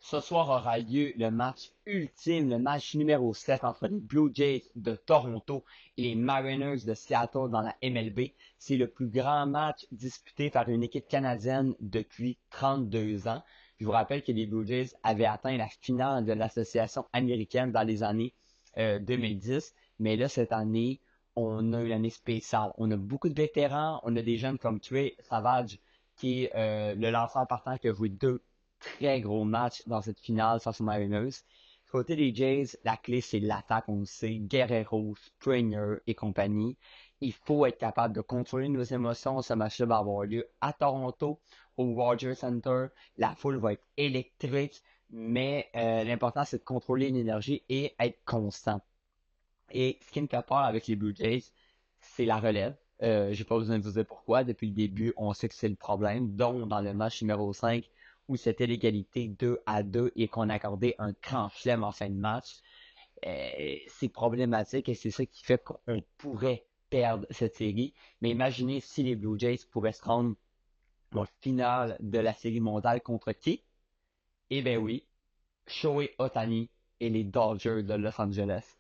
Ce soir aura lieu le match ultime, le match numéro 7 entre les Blue Jays de Toronto et les Mariners de Seattle dans la MLB. C'est le plus grand match disputé par une équipe canadienne depuis 32 ans. Je vous rappelle que les Blue Jays avaient atteint la finale de l'association américaine dans les années 2010. Mais là, cette année, on a eu l'année spéciale. On a beaucoup de vétérans. On a des jeunes comme Trey Savage, qui est le lanceur partant qui a joué deux très gros match dans cette finale face aux Mariners. Du côté des Jays, la clé, c'est l'attaque, on le sait. Guerrero, Springer et compagnie. Il faut être capable de contrôler nos émotions. Ce match-là va avoir lieu à Toronto, au Rogers Center. La foule va être électrique, mais l'important, c'est de contrôler l'énergie et être constant. Et ce qui me fait peur avec les Blue Jays, c'est la relève. J'ai pas besoin de vous dire pourquoi. Depuis le début, on sait que c'est le problème. Donc, dans le match numéro 5, où c'était l'égalité 2-2 et qu'on accordait un grand chelem en fin de match, c'est problématique et c'est ça qui fait qu'on pourrait perdre cette série. Mais imaginez si les Blue Jays pouvaient se rendre au final de la série mondiale contre qui? Eh bien oui, Shohei Ohtani et les Dodgers de Los Angeles.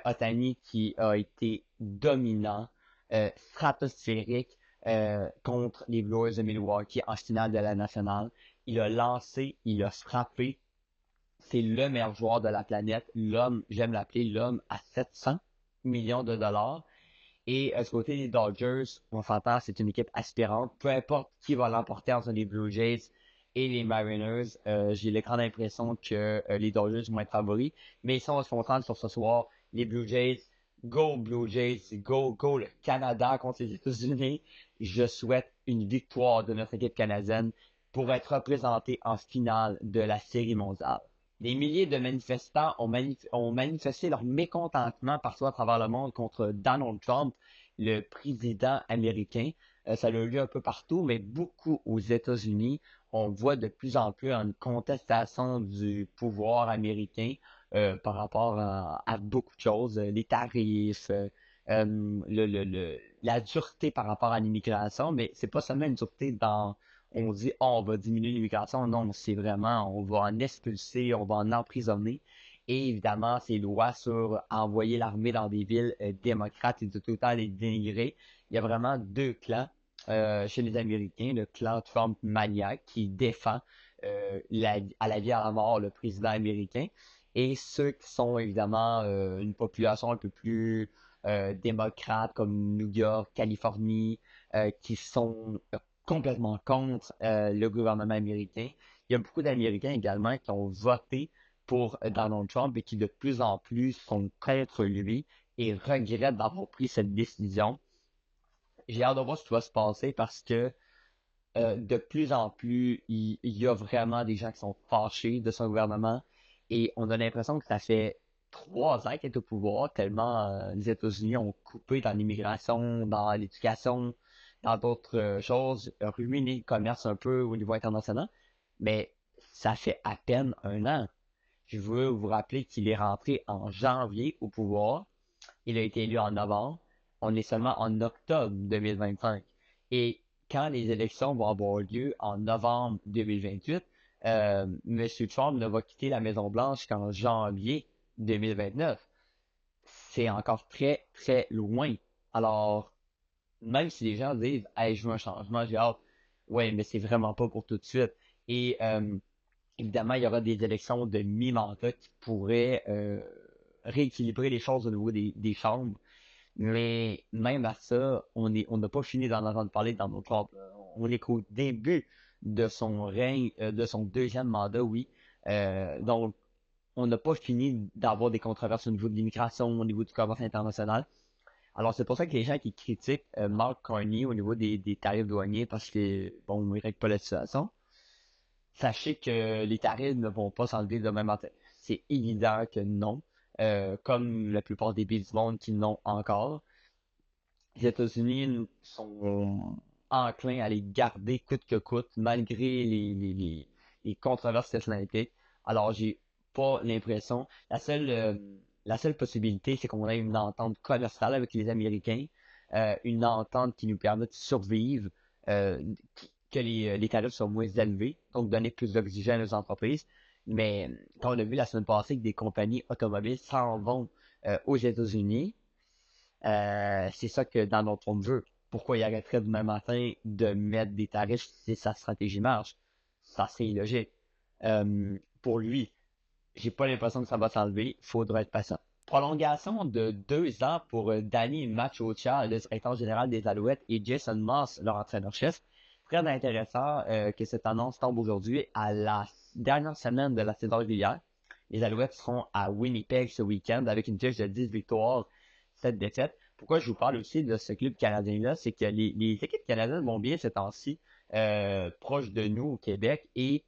Ohtani qui a été dominant, stratosphérique contre les Brewers de Milwaukee en finale de la nationale. Il a lancé, il a frappé. C'est le meilleur joueur de la planète. L'homme, j'aime l'appeler l'homme à 700 millions de dollars. Et du côté des Dodgers, on s'entend, c'est une équipe aspirante. Peu importe qui va l'emporter entre les Blue Jays et les Mariners, j'ai la grande impression que les Dodgers vont être favoris. Mais si on se concentre sur ce soir, les Blue Jays, go le Canada contre les États-Unis. Je souhaite une victoire de notre équipe canadienne pour être représentée en finale de la Série mondiale. Des milliers de manifestants ont manifesté leur mécontentement partout à travers le monde contre Donald Trump, le président américain. Ça a eu lieu un peu partout, mais beaucoup aux États-Unis. On voit de plus en plus une contestation du pouvoir américain par rapport à beaucoup de choses, les tarifs, la dureté par rapport à l'immigration, mais c'est pas seulement une dureté dans on dit oh, on va diminuer l'immigration. Non, c'est vraiment on va en expulser, on va en emprisonner. Et évidemment, ces lois sur envoyer l'armée dans des villes démocrates et de tout le temps les dénigrer. Il y a vraiment deux clans chez les Américains, le clan Trump maniaque qui défend à la vie à la mort le président américain, et ceux qui sont évidemment une population un peu plus démocrate comme New York, Californie, qui sont complètement contre le gouvernement américain. Il y a beaucoup d'Américains également qui ont voté pour Donald Trump et qui de plus en plus sont contre lui et regrettent d'avoir pris cette décision. J'ai hâte de voir ce qui va se passer parce que de plus en plus, il y a vraiment des gens qui sont fâchés de son gouvernement et on a l'impression que ça fait 3 ans qu'il est au pouvoir, tellement les États-Unis ont coupé dans l'immigration, dans l'éducation, dans d'autres choses, ruiné le commerce un peu au niveau international. Mais ça fait à peine un an. Je veux vous rappeler qu'il est rentré en janvier au pouvoir. Il a été élu en novembre. On est seulement en octobre 2025. Et quand les élections vont avoir lieu en novembre 2028, M. Trump ne va quitter la Maison-Blanche qu'en janvier 2029. C'est encore très, très loin. Alors, même si les gens disent hey, je veux un changement, j'ai hâte. Ouais, mais c'est vraiment pas pour tout de suite. Et évidemment, il y aura des élections de mi-mandat qui pourraient rééquilibrer les choses au niveau des chambres. Mais même à ça, on n'a pas fini d'en entendre parler dans notre ordre. On est qu'au début de son règne, de son deuxième mandat, oui. Donc, on n'a pas fini d'avoir des controverses au niveau de l'immigration, au niveau du commerce international. Alors, c'est pour ça que les gens qui critiquent Mark Carney au niveau des tarifs douaniers, parce que, bon, il règle pas la situation, sachez que les tarifs ne vont pas s'enlever demain matin. C'est évident que non, comme la plupart des pays du monde qui l'ont encore. Les États-Unis sont enclins à les garder coûte que coûte, malgré les controverses que cela implique. Alors, j'ai pas l'impression. La seule possibilité, c'est qu'on ait une entente commerciale avec les Américains, une entente qui nous permet de survivre, que les tarifs soient moins élevés, donc donner plus d'oxygène aux entreprises. Mais quand on a vu la semaine passée que des compagnies automobiles s'en vont aux États-Unis, c'est ça que Donald Trump veut. Pourquoi il arrêterait demain matin de mettre des tarifs si sa stratégie marche? Ça, c'est illogique. Pour lui, j'ai pas l'impression que ça va s'enlever. Faudra être patient. Prolongation de 2 ans pour Danny Machocha, le directeur général des Alouettes, et Jason Moss, leur entraîneur-chef. Très intéressant que cette annonce tombe aujourd'hui à la dernière semaine de la saison régulière. Les Alouettes seront à Winnipeg ce week-end avec une fiche de 10 victoires, 7 défaites. Pourquoi je vous parle aussi de ce club canadien-là, c'est que les équipes canadiennes vont bien ces temps-ci, proches de nous au Québec et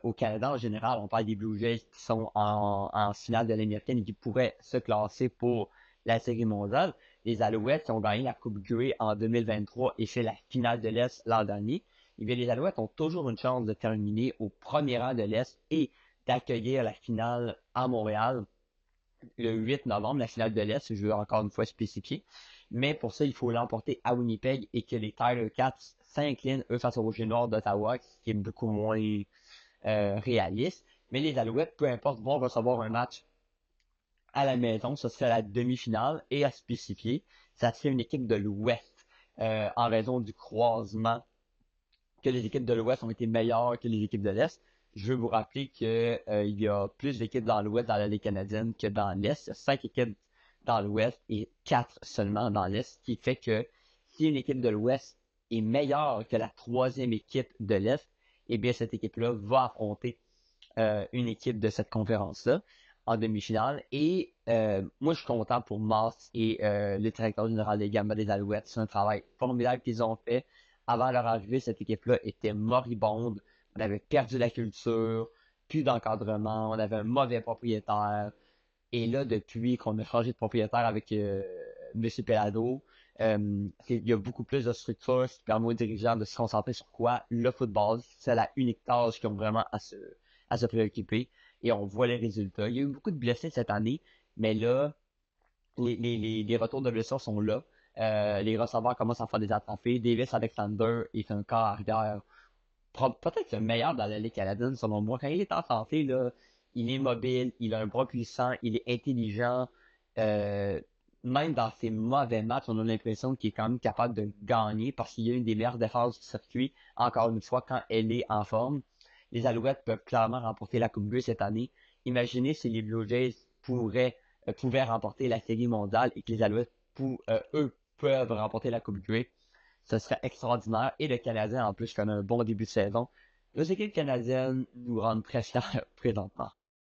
au Canada en général. On parle des Blue Jays qui sont en finale de l'américaine et qui pourraient se classer pour la Série mondiale. Les Alouettes qui ont gagné la Coupe Grey en 2023 et fait la finale de l'Est l'an dernier. Eh bien, les Alouettes ont toujours une chance de terminer au premier rang de l'Est et d'accueillir la finale à Montréal le 8 novembre, la finale de l'Est, je veux encore une fois spécifier. Mais pour ça, il faut l'emporter à Winnipeg et que les Tyler Cats s'inclinent, eux, face au Rouge et Noir d'Ottawa, qui est beaucoup moins réaliste. Mais les Alouettes, peu importe, vont recevoir un match à la maison. Ça serait la demi-finale. Et à spécifier, ça serait une équipe de l'Ouest en raison du croisement que les équipes de l'Ouest ont été meilleures que les équipes de l'Est. Je veux vous rappeler qu'il y a plus d'équipes dans l'Ouest dans la Ligue canadienne que dans l'Est. Il y a 5 équipes dans l'Ouest et 4 seulement dans l'Est, ce qui fait que si une équipe de l'Ouest est meilleure que la troisième équipe de l'Est, eh bien cette équipe-là va affronter une équipe de cette conférence-là en demi-finale. Et moi, je suis content pour Moss et le directeur général des Gambas des Alouettes. C'est un travail formidable qu'ils ont fait. Avant leur arrivée, cette équipe-là était moribonde. On avait perdu la culture, plus d'encadrement, on avait un mauvais propriétaire. Et là, depuis qu'on a changé de propriétaire avec M. Pelado, il y a beaucoup plus de structure, ce qui permet aux dirigeants de se concentrer sur quoi? Le football. C'est la unique tâche qu'ils ont vraiment à se préoccuper. Et on voit les résultats. Il y a eu beaucoup de blessés cette année, mais là, les retours de blessures sont là. Les receveurs commencent à faire des attrapés. Davis Alexander est un corps arrière peut-être le meilleur dans la Ligue canadienne, selon moi. Quand il est en santé, là, il est mobile, il a un bras puissant, il est intelligent. Euh, Même dans ses mauvais matchs, on a l'impression qu'il est quand même capable de gagner parce qu'il y a une des meilleures défenses du circuit, encore une fois, quand elle est en forme. Les Alouettes peuvent clairement remporter la Coupe Grey cette année. Imaginez si les Blue Jays pouvaient remporter la Série mondiale et que les Alouettes, eux, peuvent remporter la Coupe Grey. Ce serait extraordinaire. Et le Canadien, en plus, connaît un bon début de saison. Les équipes canadiennes nous rendent très fiers présentement.